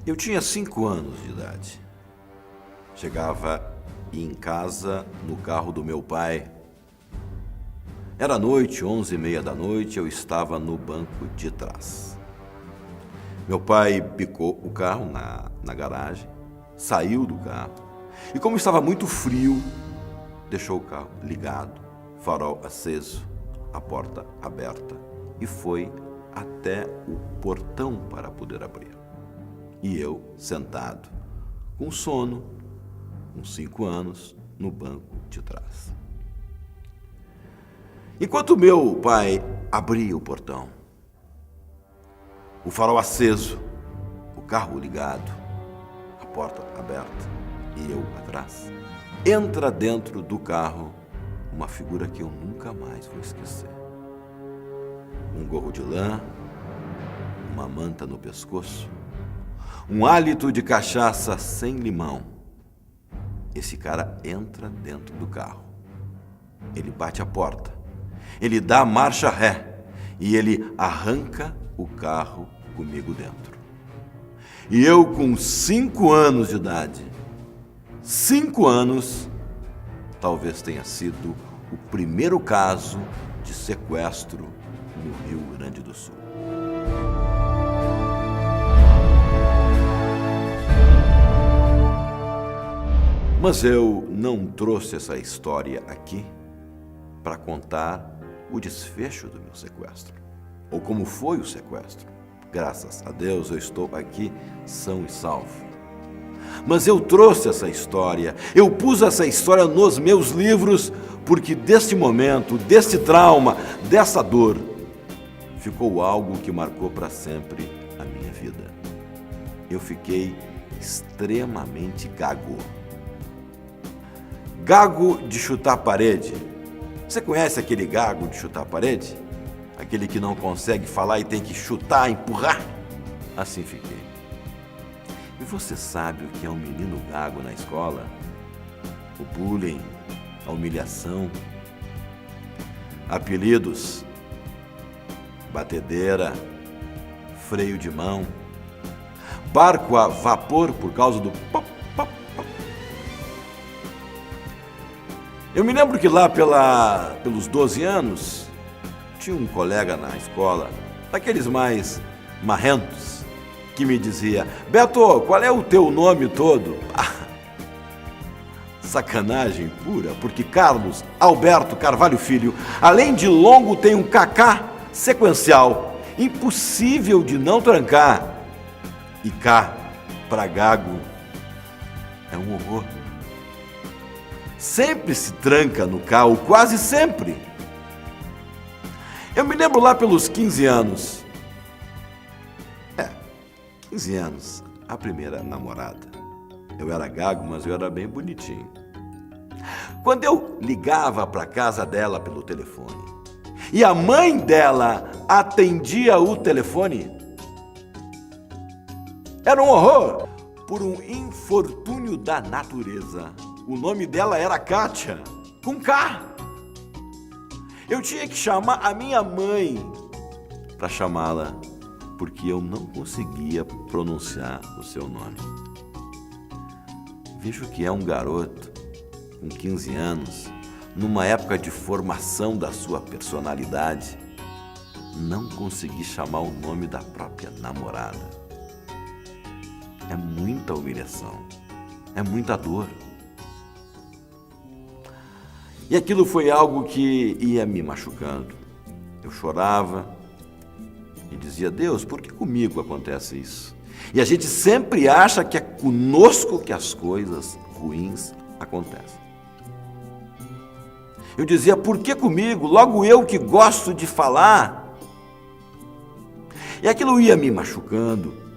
Eu tinha 5 anos de idade. Chegava em casa no carro do meu pai. Era noite, 11h30 da noite, eu estava no banco de trás. Meu pai picou o carro na garagem, saiu do carro e, como estava muito frio, deixou o carro ligado, farol aceso, a porta aberta e foi até o portão para poder abrir. E eu, sentado, com sono, com 5 anos, no banco de trás. Enquanto meu pai abria o portão, o farol aceso, o carro ligado, a porta aberta e eu atrás, entra dentro do carro uma figura que eu nunca mais vou esquecer. Um gorro de lã, uma manta no pescoço, um hálito de cachaça sem limão. Esse cara entra dentro do carro. Ele bate a porta. Ele dá marcha ré. E ele arranca o carro comigo dentro. E eu, com 5 anos de idade, 5 anos, talvez tenha sido o primeiro caso de sequestro no Rio Grande do Sul. Mas eu não trouxe essa história aqui para contar o desfecho do meu sequestro, ou como foi o sequestro. Graças a Deus eu estou aqui são e salvo. Mas eu trouxe essa história, eu pus essa história nos meus livros, porque deste momento, deste trauma, dessa dor, ficou algo que marcou para sempre a minha vida. Eu fiquei extremamente gago. Gago de chutar parede. Você conhece aquele gago de chutar parede? Aquele que não consegue falar e tem que chutar, empurrar? Assim fiquei. E você sabe o que é um menino gago na escola? O bullying, a humilhação, apelidos, batedeira, freio de mão, barco a vapor por causa do pop, pop, pop. Eu me lembro que lá pelos 12 anos, tinha um colega na escola, daqueles mais marrentos, que me dizia: Beto, qual é o teu nome todo? Sacanagem pura, porque Carlos Alberto Carvalho Filho, além de longo, tem um KK sequencial, impossível de não trancar. E K para gago é um horror. Sempre se tranca no K, ou quase sempre. Eu me lembro lá pelos 15 anos. 15 anos, a primeira namorada. Eu era gago, mas eu era bem bonitinho. Quando eu ligava para a casa dela pelo telefone e a mãe dela atendia o telefone, era um horror. Por um infortúnio da natureza, o nome dela era Kátia, com K. Eu tinha que chamar a minha mãe para chamá-la, porque eu não conseguia pronunciar o seu nome. Vejo que é um garoto com 15 anos, numa época de formação da sua personalidade, não conseguir chamar o nome da própria namorada. É muita humilhação, é muita dor. E aquilo foi algo que ia me machucando. Eu chorava e dizia: Deus, por que comigo acontece isso? E a gente sempre acha que é conosco que as coisas ruins acontecem. Eu dizia: por que comigo? Logo eu que gosto de falar. E aquilo ia me machucando.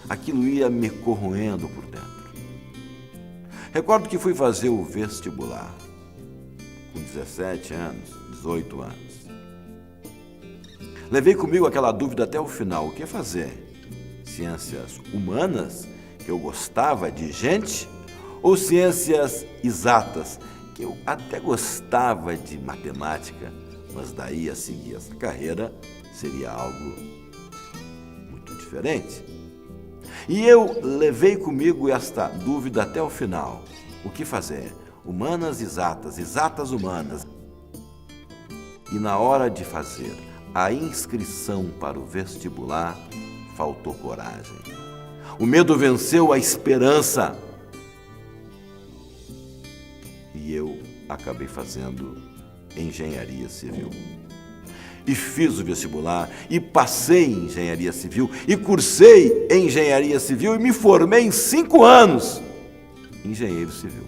Aquilo ia me corroendo por dentro. Recordo que fui fazer o vestibular com 17 anos, 18 anos. Levei comigo aquela dúvida até o final: o que fazer? Ciências humanas, que eu gostava de gente, ou ciências exatas, que eu até gostava de matemática, mas daí a seguir essa carreira seria algo muito diferente. E eu levei comigo esta dúvida até o final. O que fazer? Humanas, exatas, exatas, humanas. E na hora de fazer a inscrição para o vestibular, faltou coragem. O medo venceu a esperança. E eu acabei fazendo engenharia civil. E fiz o vestibular, e passei em engenharia civil, e cursei engenharia civil, e me formei em 5 anos engenheiro civil.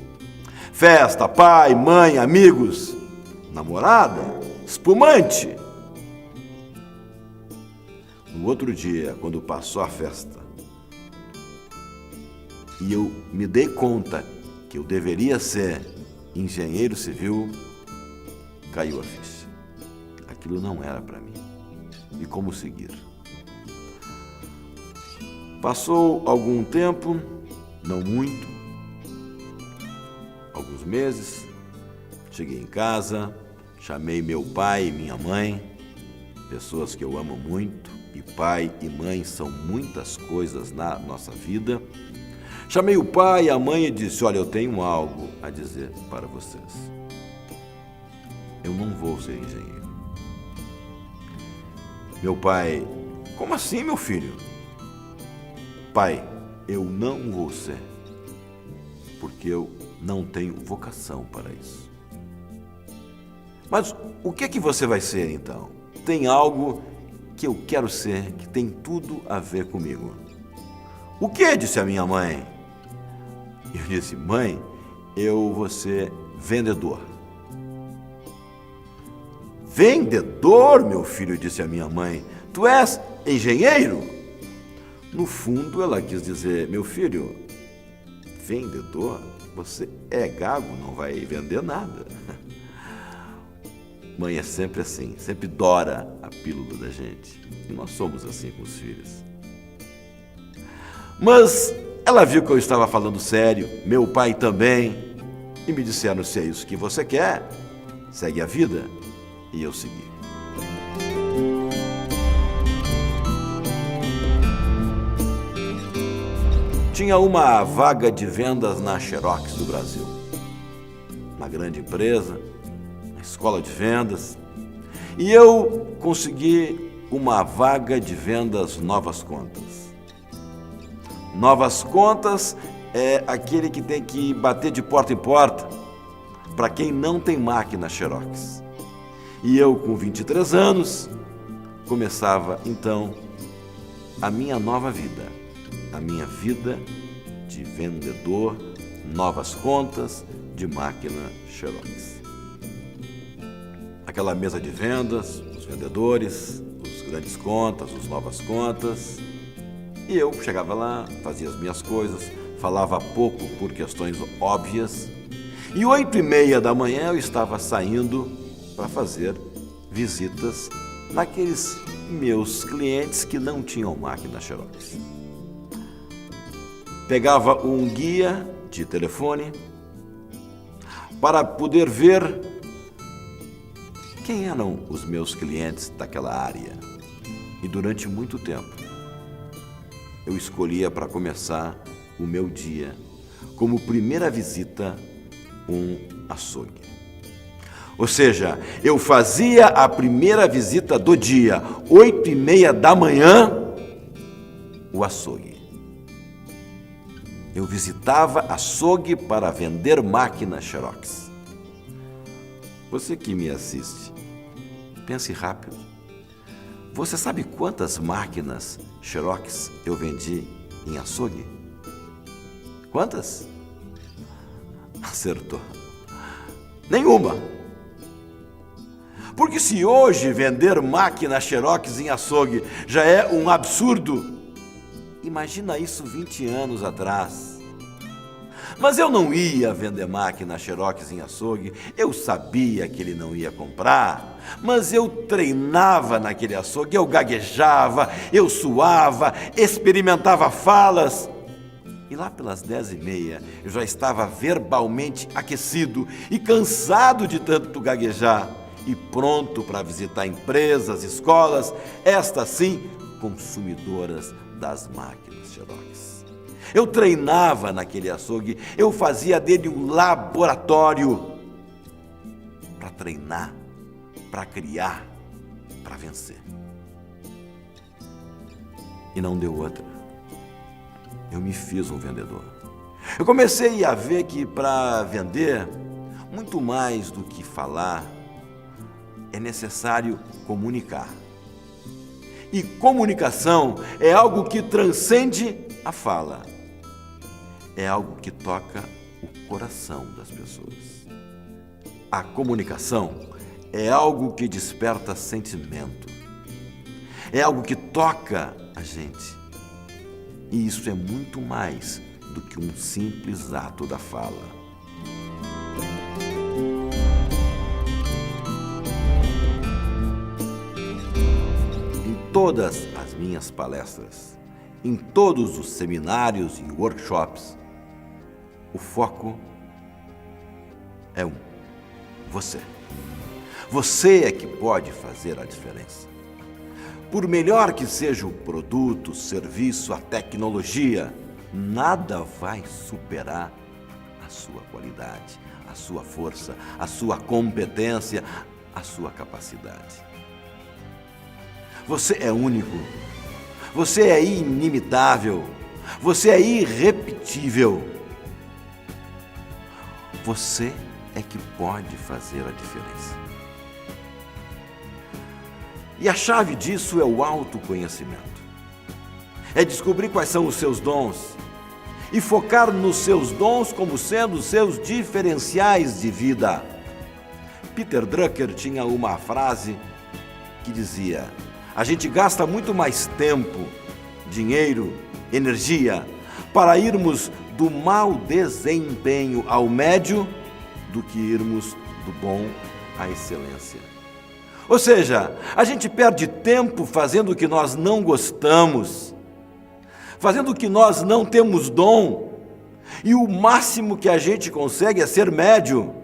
Festa, pai, mãe, amigos, namorada, espumante. No outro dia, quando passou a festa, e eu me dei conta que eu deveria ser engenheiro civil, caiu a ficha. Aquilo não era para mim. E como seguir? Passou algum tempo, não muito, alguns meses. Cheguei em casa, chamei meu pai e minha mãe, pessoas que eu amo muito, e pai e mãe são muitas coisas na nossa vida. Chamei o pai e a mãe e disse: olha, eu tenho algo a dizer para vocês. Eu não vou ser engenheiro. Meu pai: como assim, meu filho? Pai, eu não vou ser, porque eu não tenho vocação para isso. Mas o que é que você vai ser então? Tem algo que eu quero ser, que tem tudo a ver comigo. O que? Disse a minha mãe. Eu disse: mãe, eu vou ser vendedor. Vendedor, meu filho, disse a minha mãe. Tu és engenheiro? No fundo, ela quis dizer: meu filho, vendedor? Você é gago, não vai vender nada. Mãe é sempre assim, sempre dora a pílula da gente. E nós somos assim com os filhos. Mas ela viu que eu estava falando sério, meu pai também, e me disseram: se é isso que você quer, segue a vida. E eu segui. Tinha uma vaga de vendas na Xerox do Brasil. Uma grande empresa, uma escola de vendas. E eu consegui uma vaga de vendas Novas Contas. Novas Contas é aquele que tem que bater de porta em porta para quem não tem máquina Xerox. E eu, com 23 anos, começava então a minha nova vida, a minha vida de vendedor, Novas Contas, de máquina Xerox. Aquela mesa de vendas, os vendedores, os grandes contas, os Novas Contas. E eu chegava lá, fazia as minhas coisas, falava pouco por questões óbvias. E 8h30 da manhã eu estava saindo para fazer visitas naqueles meus clientes que não tinham máquina Xerox. Pegava um guia de telefone para poder ver quem eram os meus clientes daquela área. E durante muito tempo eu escolhia para começar o meu dia como primeira visita um açougue. Ou seja, eu fazia a primeira visita do dia, 8h30 da manhã, o açougue. Eu visitava açougue para vender máquina Xerox. Você que me assiste, pense rápido. Você sabe quantas máquinas Xerox eu vendi em açougue? Quantas? Acertou. Nenhuma. Porque se hoje vender máquina Xerox em açougue já é um absurdo, imagina isso 20 anos atrás. Mas eu não ia vender máquina Xerox em açougue, eu sabia que ele não ia comprar, mas eu treinava naquele açougue, eu gaguejava, eu suava, experimentava falas. E lá pelas 10h30 eu já estava verbalmente aquecido e cansado de tanto gaguejar e pronto para visitar empresas, escolas, estas sim, consumidoras das máquinas Xerox. Eu treinava naquele açougue, eu fazia dele um laboratório para treinar, para criar, para vencer. E não deu outra. Eu me fiz um vendedor. Eu comecei a ver que para vender, muito mais do que falar, é necessário comunicar. E comunicação é algo que transcende a fala. É algo que toca o coração das pessoas. A comunicação é algo que desperta sentimento. É algo que toca a gente. E isso é muito mais do que um simples ato da fala. Em todas as minhas palestras, em todos os seminários e workshops, o foco é você. Você é que pode fazer a diferença. Por melhor que seja o produto, o serviço, a tecnologia, nada vai superar a sua qualidade, a sua força, a sua competência, a sua capacidade. Você é único, você é inimitável, você é irrepetível. Você é que pode fazer a diferença. E a chave disso é o autoconhecimento. É descobrir quais são os seus dons e focar nos seus dons como sendo os seus diferenciais de vida. Peter Drucker tinha uma frase que dizia: a gente gasta muito mais tempo, dinheiro, energia para irmos do mau desempenho ao médio do que irmos do bom à excelência. Ou seja, a gente perde tempo fazendo o que nós não gostamos, fazendo o que nós não temos dom, e o máximo que a gente consegue é ser médio.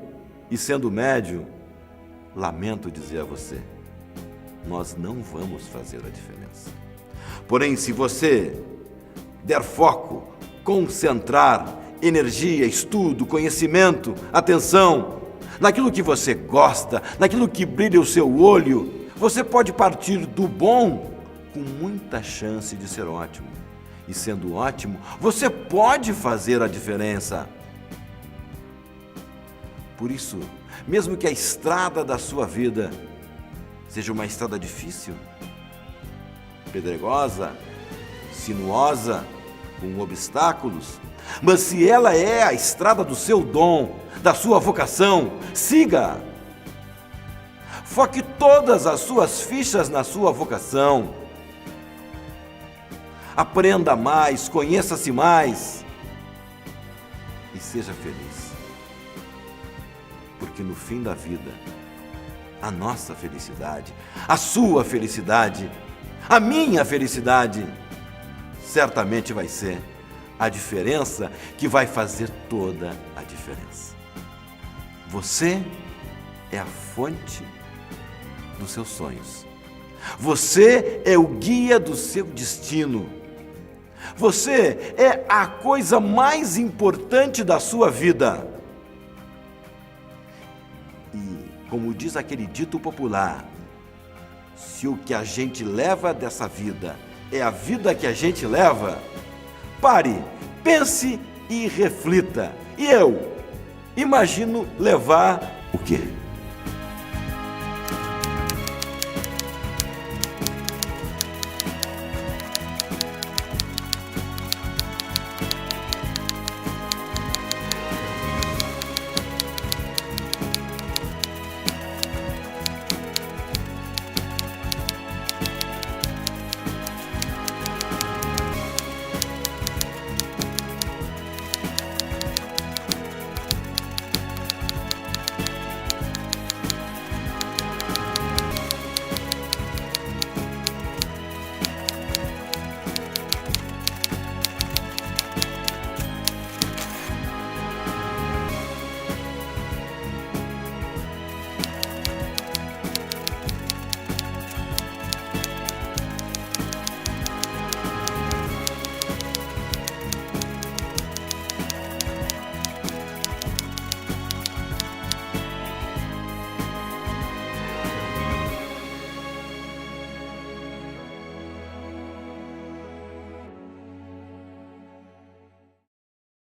E sendo médio, lamento dizer a você, nós não vamos fazer a diferença. Porém, se você der foco, concentrar energia, estudo, conhecimento, atenção, naquilo que você gosta, naquilo que brilha o seu olho, você pode partir do bom com muita chance de ser ótimo. E sendo ótimo, você pode fazer a diferença. Por isso, mesmo que a estrada da sua vida seja uma estrada difícil, pedregosa, sinuosa, com obstáculos, mas se ela é a estrada do seu dom, da sua vocação, siga. Foque todas as suas fichas na sua vocação. Aprenda mais, conheça-se mais e seja feliz. Porque no fim da vida, a nossa felicidade, a sua felicidade, a minha felicidade, certamente vai ser a diferença que vai fazer toda a diferença. Você é a fonte dos seus sonhos. Você é o guia do seu destino. Você é a coisa mais importante da sua vida. E, como diz aquele dito popular, se o que a gente leva dessa vida é a vida que a gente leva, pare, pense e reflita. E eu imagino levar o quê?